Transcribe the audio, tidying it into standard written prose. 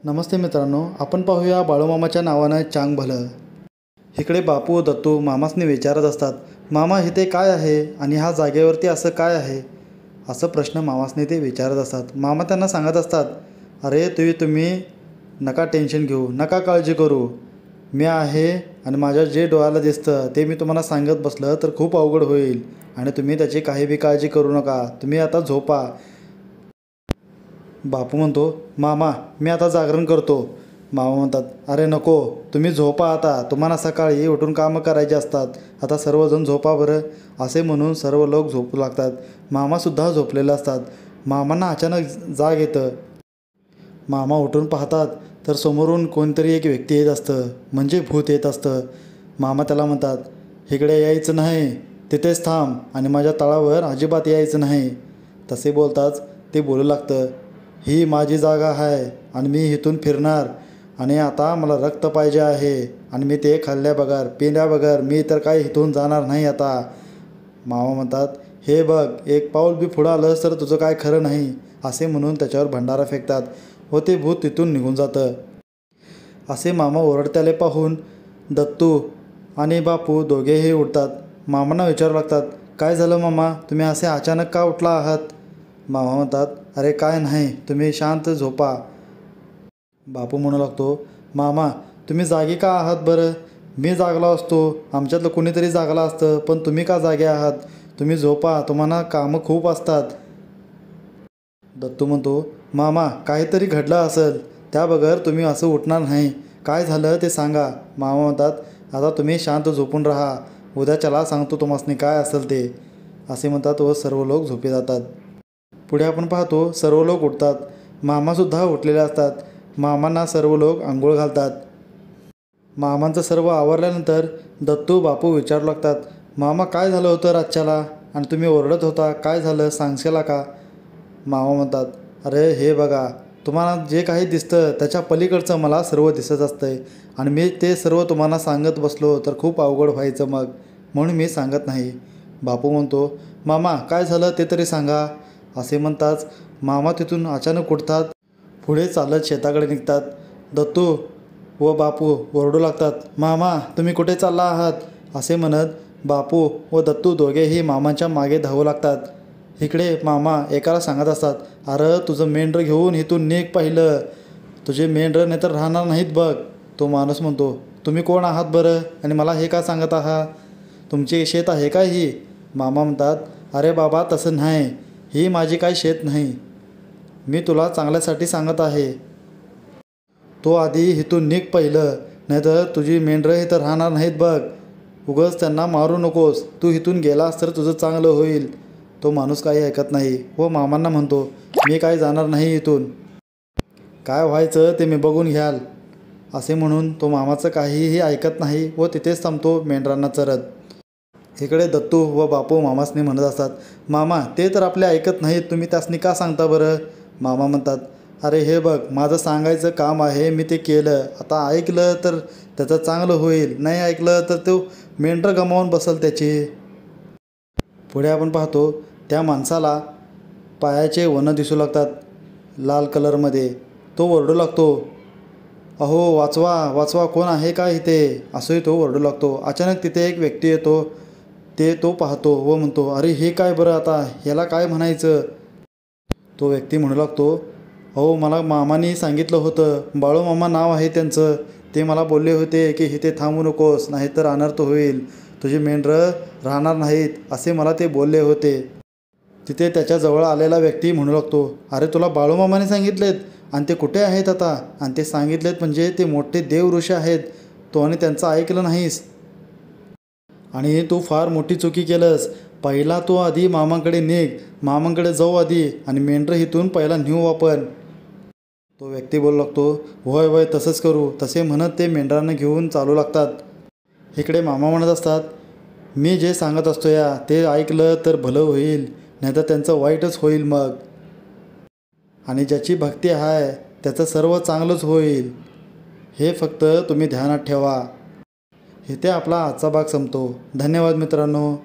नमस्ते मित्रांनो, आपण पाहूया बाळूमामाच्या नावानं चांग भलं। इकडे बापू दत्तू मामासने विचारत असतात, मामा इथे काय आहे आणि ह्या जागेवरती असं काय आहे, असं प्रश्न मामासने ते विचारत असतात। मामा त्यांना सांगत असतात, अरे तुम्ही नका टेन्शन घेऊ, नका काळजी करू, मी आहे आणि माझ्या जे डोळ्याला दिसतं ते मी तुम्हाला सांगत बसलं तर खूप अवघड होईल आणि तुम्ही त्याची काही बी काळजी करू नका, तुम्ही आता झोपा। बापू म्हणतो, मामा मी आता जागरण करतो। मामा म्हणतात, अरे नको, तुम्ही झोपा आता, तुम्हाला सकाळी उठून कामं करायची असतात, आता सर्वजण झोपा बरं। असे म्हणून सर्व लोक झोपू लागतात। मामासुद्धा झोपलेले असतात। मामांना अचानक जाग येतं। मामा उठून पाहतात तर समोरून कोणतरी एक व्यक्ती येत असतं, म्हणजे भूत येत असतं। मामा त्याला म्हणतात, इकडे यायचं नाही, तिथेच थांब आणि माझ्या तळावर अजिबात यायचं नाही। तसे बोलताच ते बोलू लागतं, ही माझी जागा आहे आणि मी इथून फिरणार आणि आता मला रक्त पाहिजे आहे आणि मी ते खाल्ल्या बगर पिल्या बगर मी तर काही इथून जाणार नाही आता। मामा म्हणतात, हे बघ, एक पाऊल बी पुढं आलंस तर तुझं काय खरं नाही, असे म्हणून त्याच्यावर भंडारा फेकतात व ते भूत तिथून निघून जातं। असे मामा ओरडत्याले पाहून दत्तू आणि बापू दोघेही उठतात। मामांना विचारू लागतात, काय झालं मामा, तुम्ही असे अचानक का उठला आहात? मामा म्हणतात, अरे काय नाही, तुम्ही शांत झोपा। बापू म्हणू लागतो, मामा तुम्ही जागी का आहात बरं? मी जागला असतो, आमच्यातलं कोणीतरी जागला असतं, पण तुम्ही का जागे आहात? तुम्ही झोपा, तुम्हाला कामं खूप असतात। दत्तू म्हणतो, मामा काहीतरी घडलं असेल, त्या बगर तुम्ही असं उठणार नाही, काय झालं ते सांगा। मामा म्हणतात, आता तुम्ही शांत झोपून राहा, उद्याच्याला सांगतो तुम्हासनी काय असेल ते, असे म्हणतात व सर्व लोक झोपी जातात। पुढे आपण पाहतो सर्व लोक उठतात। मामासुद्धा उठलेले असतात। मामांना सर्व लोक आंघोळ घालतात। मामांचं सर्व आवरल्यानंतर दत्तू बापू विचारू लागतात, मामा काय झालं होतं रातच्याला आणि तुम्ही ओरडत होता, काय झालं सांगशाला का? मामा म्हणतात, अरे हे बघा, तुम्हाला जे काही दिसतं त्याच्या पलीकडचं मला सर्व दिसत असतंय आणि मी ते सर्व तुम्हाला सांगत बसलो तर खूप अवघड व्हायचं मग, म्हणून मी सांगत नाही। बापू म्हणतो, मामा काय झालं ते तरी सांगा। असे म्हणताच मामा तिथून अचानक उठतात, पुढे चालत शेताकडे निघतात। दत्तू व बापू ओरडू लागतात, मामा तुम्ही कुठे चालला आहात? असे म्हणत बापू व दत्तू दोघेही मामांच्या मागे धावू लागतात। इकडे मामा एकाला सांगत असतात, अरे तुझं मेंढरं घेऊन इथून निघ पहिलं, तुझे मेंढरं नाही तर राहणार नाहीत बघ। तो माणूस म्हणतो, तुम्ही कोण आहात बरं आणि मला हे का सांगत आहात? तुमचे शेत आहे का ही? मामा म्हणतात, अरे बाबा तसं नाही, ही माझी काही शेत नाही, मी तुला चांगल्यासाठी सांगत आहे, तो आधी इथून निघ पहिलं, नाहीतर तुझी मेंढरं इथं राहणार नाहीत बघ, उगाच त्यांना मारू नकोस, तू इथून गेलास तर तुझं चांगलं होईल। तो माणूस काही ऐकत नाही व मामांना म्हणतो, मी काही जाणार नाही इथून, काय व्हायचं ते मी बघून घ्याल। असे म्हणून तो मामाचं काहीही ऐकत नाही व तिथेच थांबतो मेंढरांना चरत। इकडे दत्तू व बापू मामासनी म्हणत असतात, मामा ते तर आपले ऐकत नाहीत, तुम्ही त्यासनी का सांगता बरं? मामा म्हणतात, अरे हे बघ, माझं सांगायचं काम आहे, मी ते केलं, आता ऐकलं तर त्याचं चांगलं होईल, नाही ऐकलं तर तो मेंढरं गमावून बसल त्याची। पुढे आपण पाहतो त्या माणसाला पायाचे वनं दिसू लागतात लाल कलरमध्ये। तो ओरडू लागतो, अहो वाचवा वाचवा, कोण आहे का इथे, असंही तो ओरडू लागतो। अचानक तिथे एक व्यक्ती येतो, तो पाहतो व म्हणतो, अरे हे काय बरं, आता ह्याला काय म्हणायचं? तो व्यक्ती म्हणू लागतो, अहो मला मामाने सांगितलं होतं, बाळूमामा नाव आहे त्यांचं, ते मला बोलले होते की इथे थांबू नकोस, नाहीतर अनर्थ होईल, तुझी मेंढरं राहणार नाहीत, असे मला ते बोलले होते। तिथे त्याच्याजवळ आलेला व्यक्ती म्हणू लागतो, अरे तुला बाळूमामाने सांगितलेत आणि ते कुठे आहेत आता? आणि ते सांगितलेत म्हणजे ते मोठे देवऋषी आहेत, तो आणि त्यांचं ऐकलं नाहीस आणि तू फार मोठी चुकी केलंस। पहिला तू आधी मामांकडे निघ, मामांकडे जाऊ आधी आणि मेंढरं इथून पहिला नेऊ आपण। तो व्यक्ती बोलू लागतो, होय होय तसंच करू, तसे म्हणत ते मेंढरांना घेऊन चालू लागतात। इकडे मामा म्हणत असतात, मी जे सांगत असतो या ते ऐकलं तर भलं होईल, नाहीतर त्यांचं वाईटच होईल मग, आणि ज्याची भक्ती आहे त्याचं सर्व चांगलंच होईल, हे फक्त तुम्ही ध्यानात ठेवा। इथे आपला आजचा भाग संपतो। धन्यवाद मित्रांनो।